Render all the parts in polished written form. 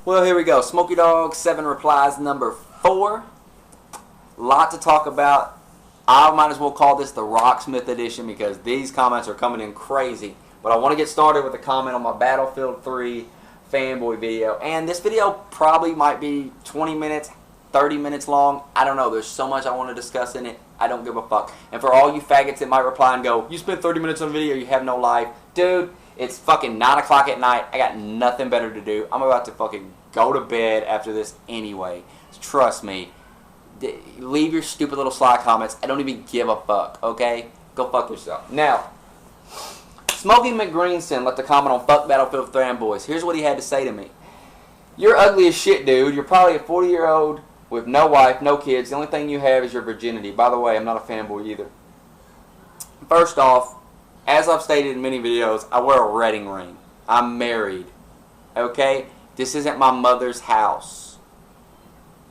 Well, here we go. Smokeydogg7 replies number 4. Lot to talk about. I might as well call this the Rocksmith edition because these comments are coming in crazy. But I want to get started with a comment on my Battlefield 3 fanboy video. And this video probably might be 20 minutes, 30 minutes long. I don't know. There's so much I want to discuss in it. I don't give a fuck. And for all you faggots that might reply and go, you spent 30 minutes on a video, you have no life. Dude, it's fucking 9 o'clock at night. I got nothing better to do. I'm about to fucking go to bed after this anyway. Trust me. Leave your stupid little sly comments. I don't even give a fuck, okay? Go fuck yourself. Now, Smokey McGreenson left a comment on Fuck Battlefield Fanboys. Here's what he had to say to me. You're ugly as shit, dude. You're probably a 40-year-old with no wife, no kids. The only thing you have is your virginity. By the way, I'm not a fanboy either. First off, as I've stated in many videos, I wear a wedding ring. I'm married. Okay? This isn't my mother's house.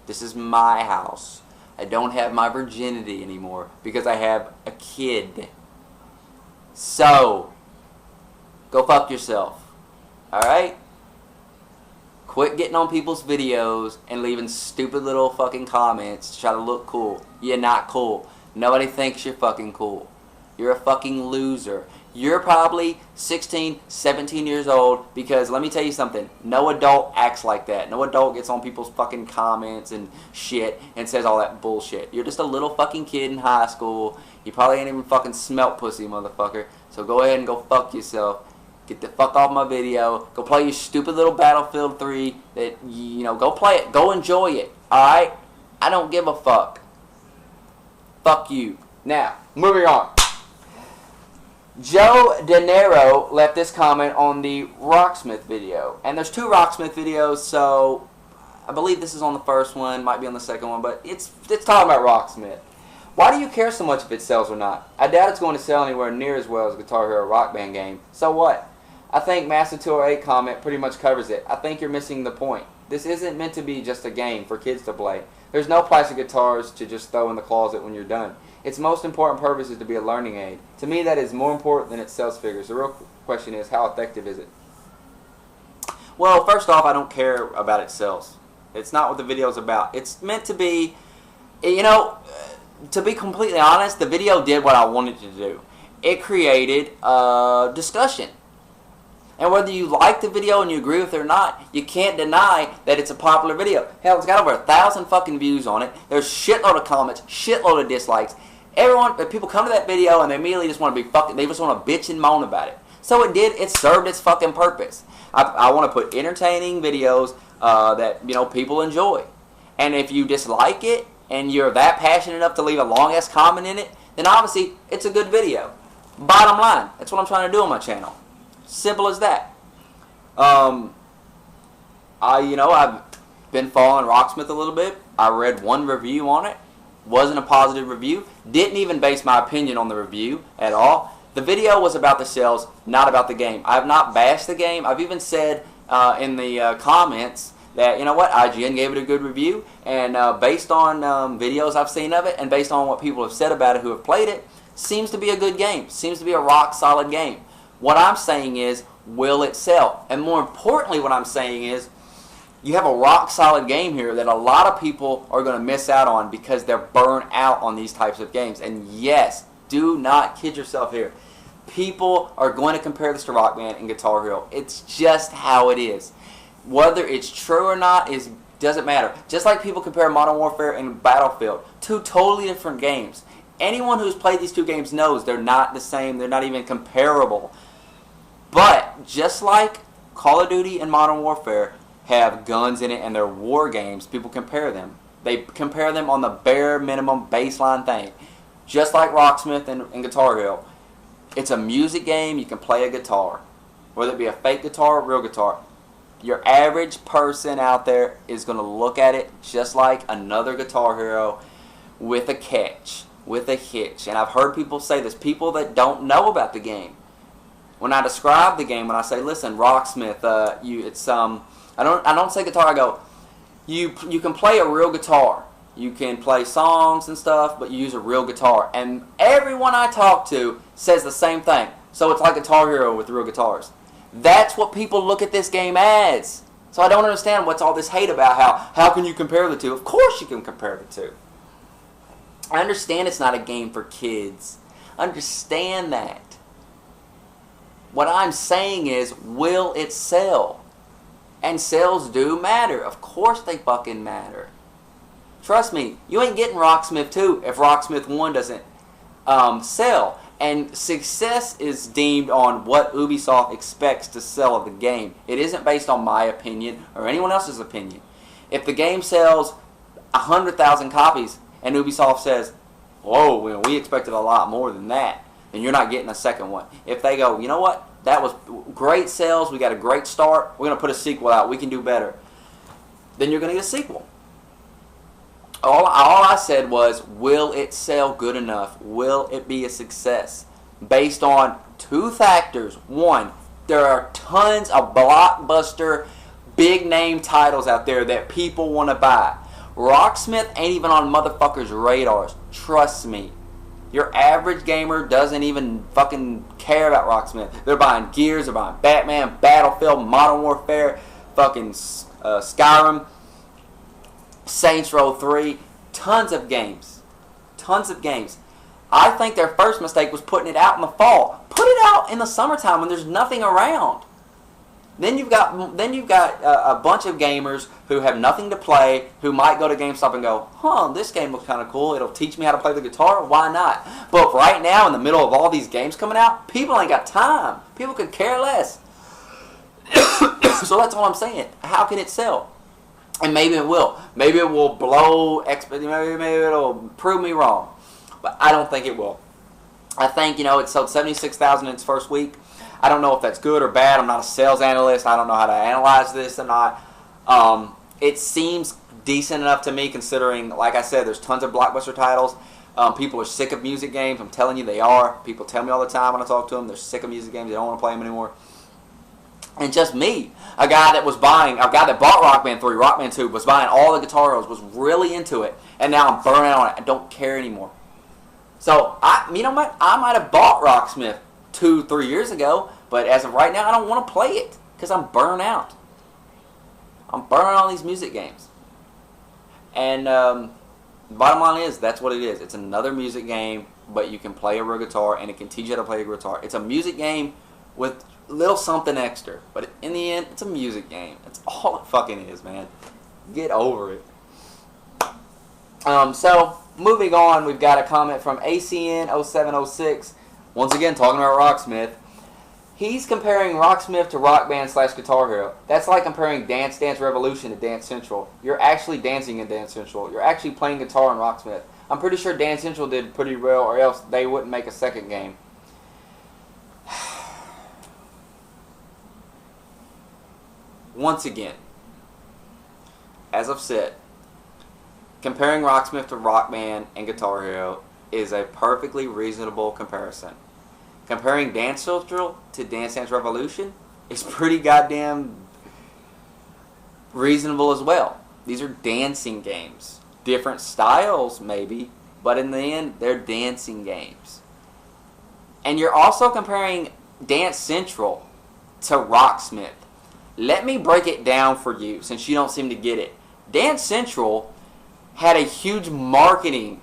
This is my house. I don't have my virginity anymore because I have a kid. So, go fuck yourself. Alright? Quit getting on people's videos and leaving stupid little fucking comments to try to look cool. You're not cool. Nobody thinks you're fucking cool. You're a fucking loser. You're probably 16, 17 years old because, let me tell you something, no adult acts like that. No adult gets on people's fucking comments and shit and says all that bullshit. You're just a little fucking kid in high school. You probably ain't even fucking smelt pussy, motherfucker. So go ahead and go fuck yourself. Get the fuck off my video. Go play your stupid little Battlefield 3. Go play it. Go enjoy it. Alright? I don't give a fuck. Fuck you. Now, moving on. Joe De Niro left this comment on the Rocksmith video. And there's 2 Rocksmith videos, so I believe this is on the first one, might be on the second one, but it's talking about Rocksmith. Why do you care so much if it sells or not? I doubt it's going to sell anywhere near as well as Guitar Hero Rock Band game. So what? I think Master 208 comment pretty much covers it. I think you're missing the point. This isn't meant to be just a game for kids to play. There's no plastic guitars to just throw in the closet when you're done. Its most important purpose is to be a learning aid. To me, that is more important than its sales figures. The real question is, how effective is it? Well, first off, I don't care about its sales. It's not what the video is about. It's meant to be, to be completely honest, the video did what I wanted to do. It created a discussion. And whether you like the video and you agree with it or not, you can't deny that it's a popular video. Hell, it's got over 1,000 fucking views on it. There's shitload of comments, shitload of dislikes. People come to that video and they immediately just want to be fucking, they just want to bitch and moan about it. So it served its fucking purpose. I want to put entertaining videos that, people enjoy. And if you dislike it and you're that passionate enough to leave a long-ass comment in it, then obviously it's a good video. Bottom line, that's what I'm trying to do on my channel. Simple as that. I've been following Rocksmith a little bit. I read one review on it. Wasn't a positive review. Didn't even base my opinion on the review at all. The video was about the sales, not about the game. I have not bashed the game. I've even said in the comments that, IGN gave it a good review. And based on videos I've seen of it and based on what people have said about it who have played it, seems to be a good game. Seems to be a rock-solid game. What I'm saying is, will it sell? And more importantly, what I'm saying is, you have a rock-solid game here that a lot of people are going to miss out on because they're burnt out on these types of games. And yes, do not kid yourself here. People are going to compare this to Rock Band and Guitar Hero. It's just how it is. Whether it's true or not doesn't matter. Just like people compare Modern Warfare and Battlefield. 2 totally different games. Anyone who's played these 2 games knows they're not the same. They're not even comparable. But just like Call of Duty and Modern Warfare have guns in it and they're war games, people compare them. They compare them on the bare minimum baseline thing. Just like Rocksmith and Guitar Hero. It's a music game. You can play a guitar. Whether it be a fake guitar or real guitar. Your average person out there is going to look at it just like another Guitar Hero with a catch, with a hitch. And I've heard people say this, people that don't know about the game. When I describe the game, when I say, listen, Rocksmith, I don't say guitar. I go, you can play a real guitar. You can play songs and stuff, but you use a real guitar. And everyone I talk to says the same thing. So it's like Guitar Hero with real guitars. That's what people look at this game as. So I don't understand what's all this hate about how can you compare the two? Of course you can compare the two. I understand it's not a game for kids. Understand that. What I'm saying is, will it sell? And sales do matter. Of course they fucking matter. Trust me, you ain't getting Rocksmith 2 if Rocksmith 1 doesn't sell. And success is deemed on what Ubisoft expects to sell of the game. It isn't based on my opinion or anyone else's opinion. If the game sells 100,000 copies and Ubisoft says, whoa, we expected a lot more than that, then you're not getting a second one. If they go, you know what, that was great sales, we got a great start, we're going to put a sequel out, we can do better, then you're going to get a sequel. All I said was, will it sell good enough? Will it be a success? Based on two factors. One, there are tons of blockbuster, big name titles out there that people want to buy. Rocksmith ain't even on motherfuckers' radars. Trust me. Your average gamer doesn't even fucking care about Rocksmith. They're buying Gears, they're buying Batman, Battlefield, Modern Warfare, fucking Skyrim, Saints Row 3, tons of games. Tons of games. I think their first mistake was putting it out in the fall. Put it out in the summertime when there's nothing around. Then you've got a bunch of gamers who have nothing to play, who might go to GameStop and go, this game looks kind of cool. It'll teach me how to play the guitar. Why not? But right now, in the middle of all these games coming out, people ain't got time. People could care less. So that's all I'm saying. How can it sell? And maybe it will. Maybe it will blow. Maybe it'll prove me wrong. But I don't think it will. I think, it sold 76,000 in its first week. I don't know if that's good or bad. I'm not a sales analyst. I don't know how to analyze this or not. It seems decent enough to me considering, like I said, there's tons of blockbuster titles. People are sick of music games. I'm telling you, they are. People tell me all the time when I talk to them, they're sick of music games. They don't want to play them anymore. And just me, a guy that bought Rock Band 3, Rock Band 2, was buying all the Guitar Heroes, was really into it, and now I'm burning out on it. I don't care anymore. So, you know what? I might have bought Rocksmith 2-3 years ago, but as of right now, I don't want to play it because I'm burnt out. I'm burning on these music games. And bottom line is, that's what it is. It's another music game, but you can play a real guitar, and it can teach you how to play a guitar. It's a music game with little something extra, but in the end, it's a music game. That's all it fucking is, man. Get over it. So moving on, we've got a comment from ACN0706. Once again, talking about Rocksmith. He's comparing Rocksmith to Rock Band / Guitar Hero. That's like comparing Dance Dance Revolution to Dance Central. You're actually dancing in Dance Central. You're actually playing guitar in Rocksmith. I'm pretty sure Dance Central did pretty well, or else they wouldn't make a second game. Once again, as I've said, comparing Rocksmith to Rock Band and Guitar Hero is a perfectly reasonable comparison. Comparing Dance Central to Dance Dance Revolution is pretty goddamn reasonable as well. These are dancing games. Different styles, maybe, but in the end, they're dancing games. And you're also comparing Dance Central to Rocksmith. Let me break it down for you, since you don't seem to get it. Dance Central had a huge marketing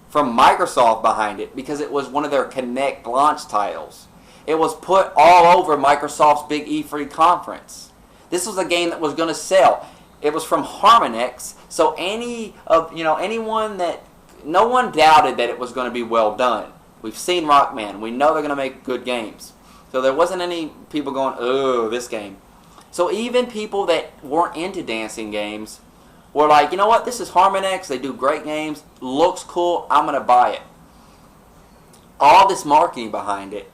from Microsoft behind it because it was one of their Connect launch titles. It was put all over Microsoft's big E3 conference. This was a game that was going to sell. It was from Harmonix, so no one doubted that it was going to be well done. We've seen Rockman. We know they're going to make good games. So there wasn't any people going, oh, this game. So even people that weren't into dancing games were like, you know what, this is Harmonix, they do great games, looks cool, I'm going to buy it. All this marketing behind it,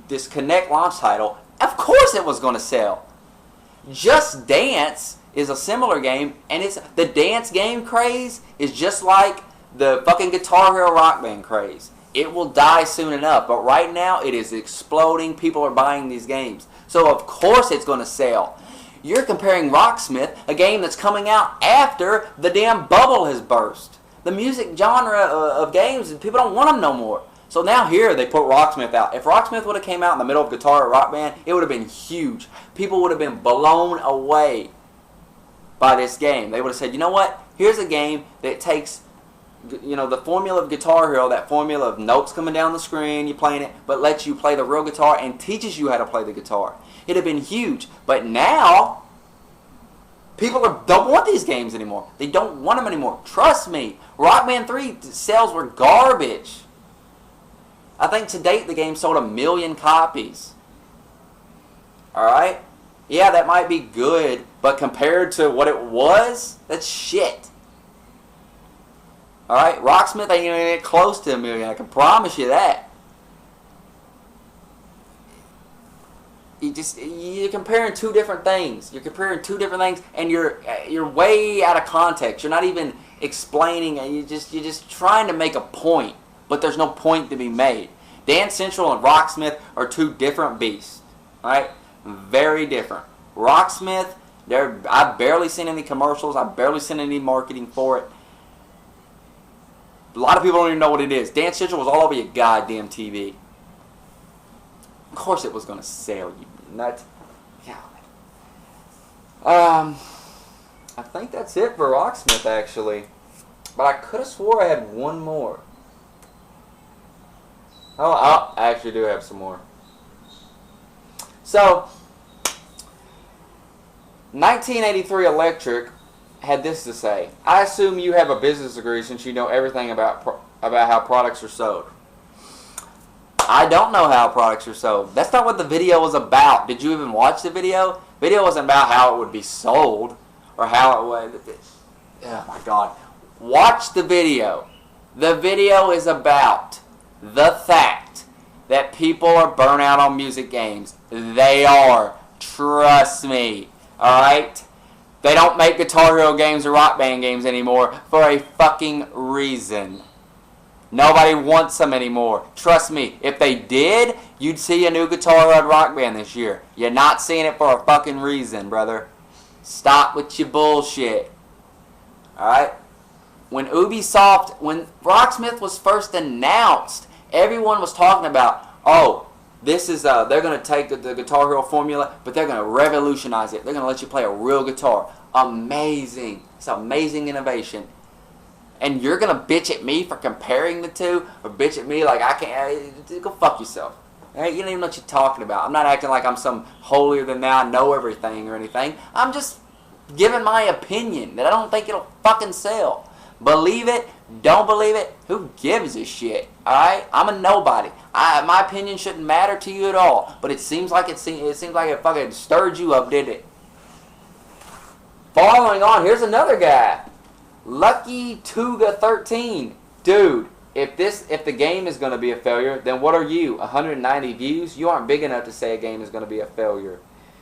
this Connect launch title, of course it was going to sell. Just Dance is a similar game, and the dance game craze is just like the fucking Guitar Hero Rock Band craze. It will die soon enough, but right now it is exploding. People are buying these games. So of course it's going to sell. You're comparing Rocksmith, a game that's coming out after the damn bubble has burst. The music genre of games, people don't want them no more. So now here they put Rocksmith out. If Rocksmith would have came out in the middle of Guitar or Rock Band, it would have been huge. People would have been blown away by this game. They would have said, you know what? Here's a game that takes, you know, the formula of Guitar Hero, that formula of notes coming down the screen, you playing it, but lets you play the real guitar and teaches you how to play the guitar. It'd have been huge. But now, people don't want these games anymore. They don't want them anymore. Trust me. Rock Band 3 sales were garbage. I think to date the game sold 1 million copies. Alright? Yeah, that might be good, but compared to what it was, that's shit. Alright? Rocksmith ain't even get close to 1 million. I can promise you that. You're comparing two different things. You're comparing two different things, and you're way out of context. You're not even explaining. You're just trying to make a point, but there's no point to be made. Dance Central and Rocksmith are two different beasts. All right, very different. Rocksmith, I've barely seen any commercials. I've barely seen any marketing for it. A lot of people don't even know what it is. Dance Central was all over your goddamn TV. Of course it was going to sell, you nut. God. I think that's it for Rocksmith, actually. But I could have swore I had one more. Oh, I actually do have some more. So, 1983 Electric had this to say. I assume you have a business degree since you know everything about how products are sold. I don't know how products are sold. That's not what the video was about. Did you even watch the video? Video wasn't about how it would be sold or how it would. Oh my God. Watch the video. The video is about the fact that people are burnt out on music games. They are. Trust me. Alright? They don't make Guitar Hero games or Rock Band games anymore for a fucking reason. Nobody wants them anymore. Trust me, if they did, you'd see a new Guitar Hero Rock Band this year. You're not seeing it for a fucking reason, brother. Stop with your bullshit. Alright? When Rocksmith was first announced, everyone was talking about, oh, this is, they're going to take the Guitar Hero formula, but they're going to revolutionize it. They're going to let you play a real guitar. Amazing. It's amazing innovation. And you're going to bitch at me for comparing the two? Or bitch at me like I can't? Go fuck yourself. Right? You don't even know what you're talking about. I'm not acting like I'm some holier than thou, I know everything or anything. I'm just giving my opinion that I don't think it'll fucking sell. Believe it, don't believe it, who gives a shit? Alright? I'm a nobody. My opinion shouldn't matter to you at all. But it seems like it fucking stirred you up, did it? Following on, here's another guy. Lucky Tuga 13. Dude, if the game is going to be a failure, then what are you? 190 views? You aren't big enough to say a game is going to be a failure.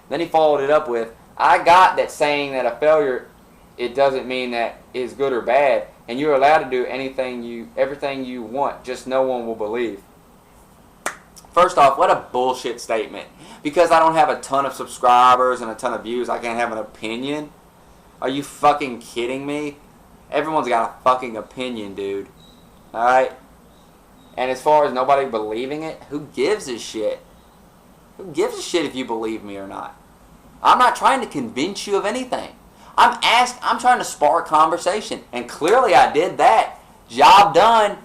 Then he followed it up with, I got that saying that a failure, it doesn't mean that it's good or bad, and you're allowed to do everything you want, just no one will believe. First off, what a bullshit statement. Because I don't have a ton of subscribers and a ton of views, I can't have an opinion? Are you fucking kidding me? Everyone's got a fucking opinion, dude. Alright? And as far as nobody believing it, who gives a shit? Who gives a shit if you believe me or not? I'm not trying to convince you of anything. I'm trying to spark conversation. And clearly I did that. Job done.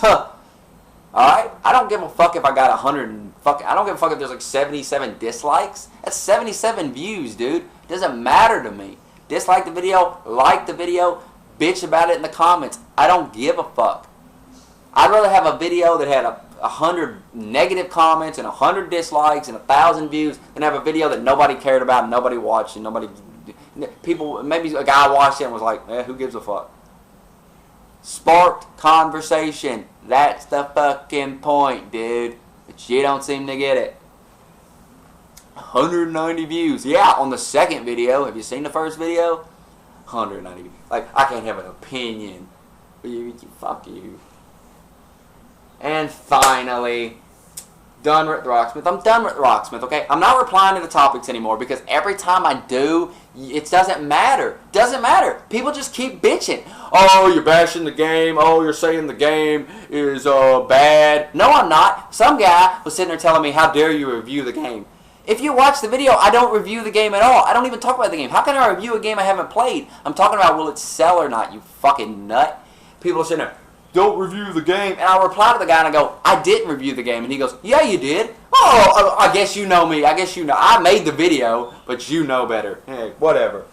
Alright? I don't give a fuck if I got 100 I don't give a fuck if there's like 77 dislikes. That's 77 views, dude. It doesn't matter to me. Dislike the video, like the video, bitch about it in the comments. I don't give a fuck. I'd rather have a video that had 100 negative comments and 100 dislikes and 1,000 views than have a video that nobody cared about and nobody watched and maybe a guy watched it and was like, who gives a fuck? Sparked conversation. That's the fucking point, dude. But you don't seem to get it. 190 views. Yeah, on the second video. Have you seen the first video? 190 views. Like, I can't have an opinion. Fuck you. And finally, Done with Rocksmith. I'm done with Rocksmith, okay? I'm not replying to the topics anymore because every time I do, it doesn't matter. Doesn't matter. People just keep bitching. Oh, you're bashing the game. Oh, you're saying the game is bad. No, I'm not. Some guy was sitting there telling me, how dare you review the game. If you watch the video, I don't review the game at all. I don't even talk about the game. How can I review a game I haven't played? I'm talking about will it sell or not, you fucking nut. People are sitting there, don't review the game. And I'll reply to the guy and I go, I didn't review the game. And he goes, yeah, you did. Oh, I guess you know me. I guess you know. I made the video, but you know better. Hey, whatever.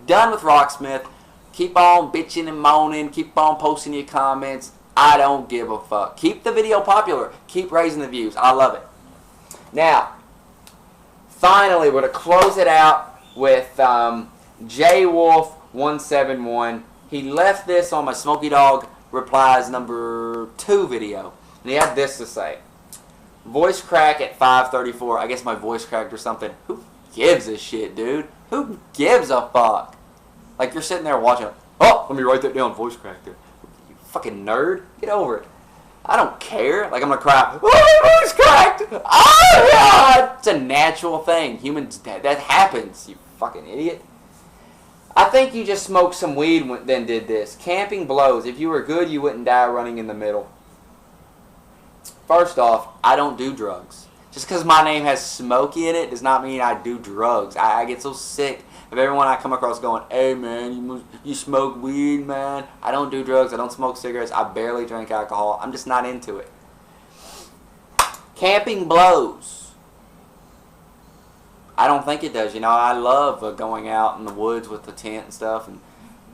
Done with Rocksmith. Keep on bitching and moaning. Keep on posting your comments. I don't give a fuck. Keep the video popular. Keep raising the views. I love it. Now, finally, we're going to close it out with JWolf171. He left this on my Smokeydogg Replies number 2 video. And he had this to say. Voice crack at 5:34. I guess my voice cracked or something. Who gives a shit, dude? Who gives a fuck? Like you're sitting there watching. Oh, let me write that down. Voice crack there. You fucking nerd. Get over it. I don't care. Like I'm gonna cry. Oh, my voice cracked. Oh God. It's a natural thing. Humans. That happens. You fucking idiot. I think you just smoked some weed then did this. Camping blows. If you were good, you wouldn't die running in the middle. First off, I don't do drugs. Just because my name has Smokey in it does not mean I do drugs. I get so sick of everyone I come across going, hey man, you smoke weed, man. I don't do drugs. I don't smoke cigarettes. I barely drink alcohol. I'm just not into it. Camping blows. I don't think it does. You know, I love going out in the woods with the tent and stuff and,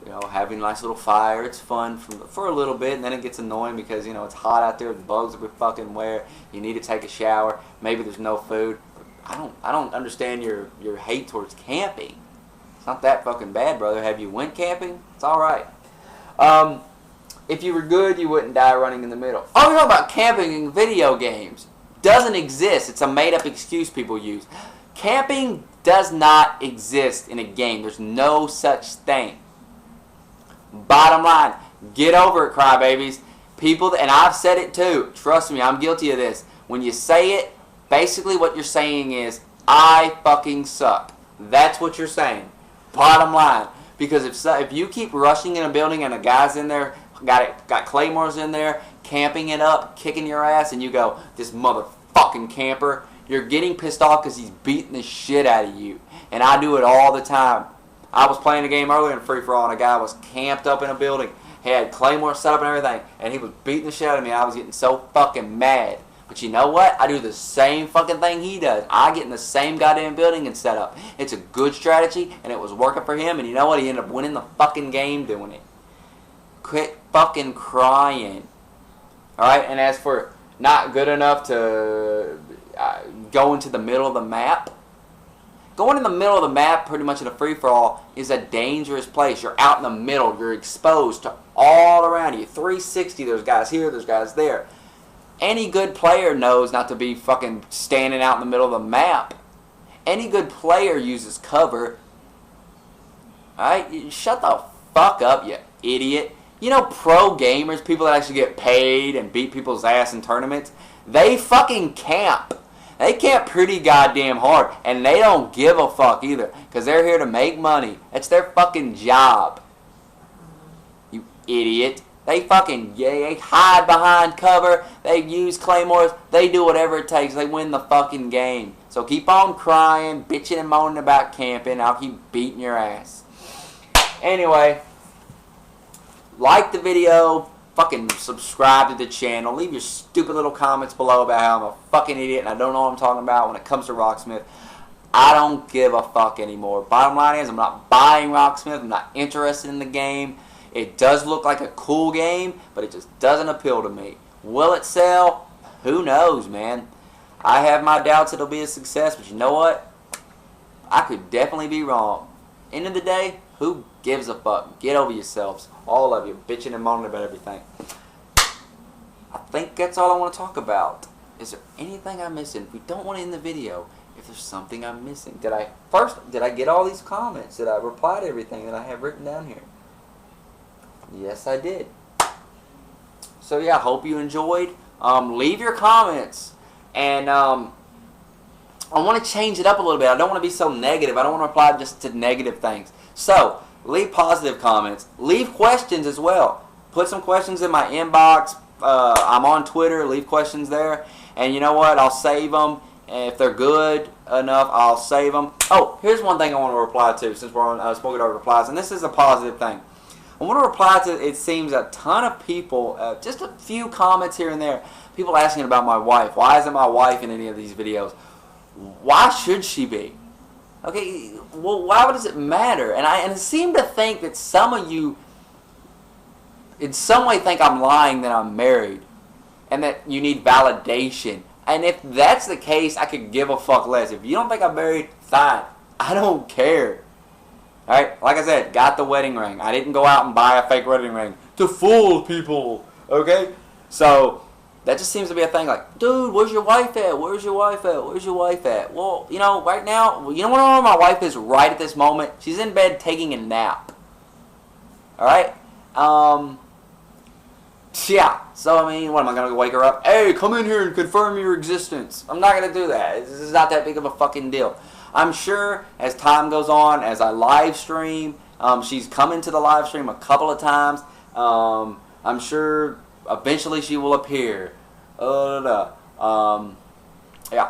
you know, having a nice little fire. It's fun for a little bit, and then it gets annoying because, you know, it's hot out there. The bugs are fucking where you need to take a shower. Maybe there's no food. I don't understand your hate towards camping. It's not that fucking bad, brother. Have you went camping? It's all right. If you were good, you wouldn't die running in the middle. Oh, we're talking about camping in video games. Doesn't exist. It's a made-up excuse people use. Camping does not exist in a game. There's no such thing. Bottom line, get over it, crybabies. People, and I've said it too. Trust me, I'm guilty of this. When you say it, basically what you're saying is, I fucking suck. That's what you're saying. Bottom line. Because if you keep rushing in a building and a guy's in there, got claymores in there, camping it up, kicking your ass, and you go, this motherfucking camper, you're getting pissed off because he's beating the shit out of you. And I do it all the time. I was playing a game earlier in free-for-all, and a guy was camped up in a building. He had claymore set up and everything, and he was beating the shit out of me. I was getting so fucking mad. But you know what? I do the same fucking thing he does. I get in the same goddamn building and set up. It's a good strategy, and it was working for him, and you know what? He ended up winning the fucking game doing it. Quit fucking crying. Alright, and as for not good enough to go into the middle of the map, going in the middle of the map pretty much in a free-for-all is a dangerous place. You're out in the middle. You're exposed to all around you. 360, there's guys here, there's guys there. Any good player knows not to be fucking standing out in the middle of the map. Any good player uses cover. Alright? Shut the fuck up, you idiot. You know pro gamers, people that actually get paid and beat people's ass in tournaments, they fucking camp. They camp pretty goddamn hard, and they don't give a fuck either, because they're here to make money. It's their fucking job. You idiot. They fucking they hide behind cover, they use claymores, they do whatever it takes, they win the fucking game. So keep on crying, bitching and moaning about camping, I'll keep beating your ass. Anyway, like the video, fucking subscribe to the channel. Leave your stupid little comments below about how I'm a fucking idiot and I don't know what I'm talking about when it comes to Rocksmith. I don't give a fuck anymore. Bottom line is I'm not buying Rocksmith. I'm not interested in the game. It does look like a cool game, but it just doesn't appeal to me. Will it sell? Who knows, man. I have my doubts it'll be a success, but you know what? I could definitely be wrong. End of the day, who gives a fuck? Get over yourselves. All of you bitching and moaning about everything. I think that's all I want to talk about. Is there anything I'm missing? If we don't want to end the video, if there's something I'm missing. Did I get all these comments? Did I reply to everything that I have written down here? Yes, I did. So yeah, I hope you enjoyed. Leave your comments. And I want to change it up a little bit. I don't want to be so negative. I don't want to reply just to negative things. So, leave positive comments. Leave questions as well. Put some questions in my inbox. I'm on Twitter. Leave questions there. And you know what? I'll save them. And if they're good enough, I'll save them. Oh, here's one thing I want to reply to since we're on Smokeydogg Replies. And this is a positive thing. I want to reply to, it seems, a ton of people, just a few comments here and there. People asking about my wife. Why isn't my wife in any of these videos? Why should she be? Okay, well, why does it matter? And I seem to think that some of you, in some way, think I'm lying that I'm married, and that you need validation. And if that's the case, I could give a fuck less. If you don't think I'm married, fine. I don't care. Alright, like I said, got the wedding ring. I didn't go out and buy a fake wedding ring to fool people. Okay? So, that just seems to be a thing like, dude, where's your wife at? Where's your wife at? Where's your wife at? Well, you know, right now, you know where my wife is right at this moment? She's in bed taking a nap. Alright? Yeah. So, I mean, what, am I going to wake her up? Hey, come in here and confirm your existence. I'm not going to do that. This is not that big of a fucking deal. I'm sure as time goes on, as I live stream, she's come into the live stream a couple of times. I'm sure eventually she will appear. Yeah,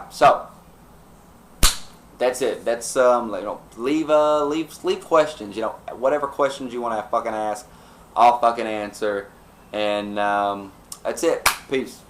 so that's it. That's you know, leave questions. You know, whatever questions you want to fucking ask, I'll fucking answer. And that's it. Peace.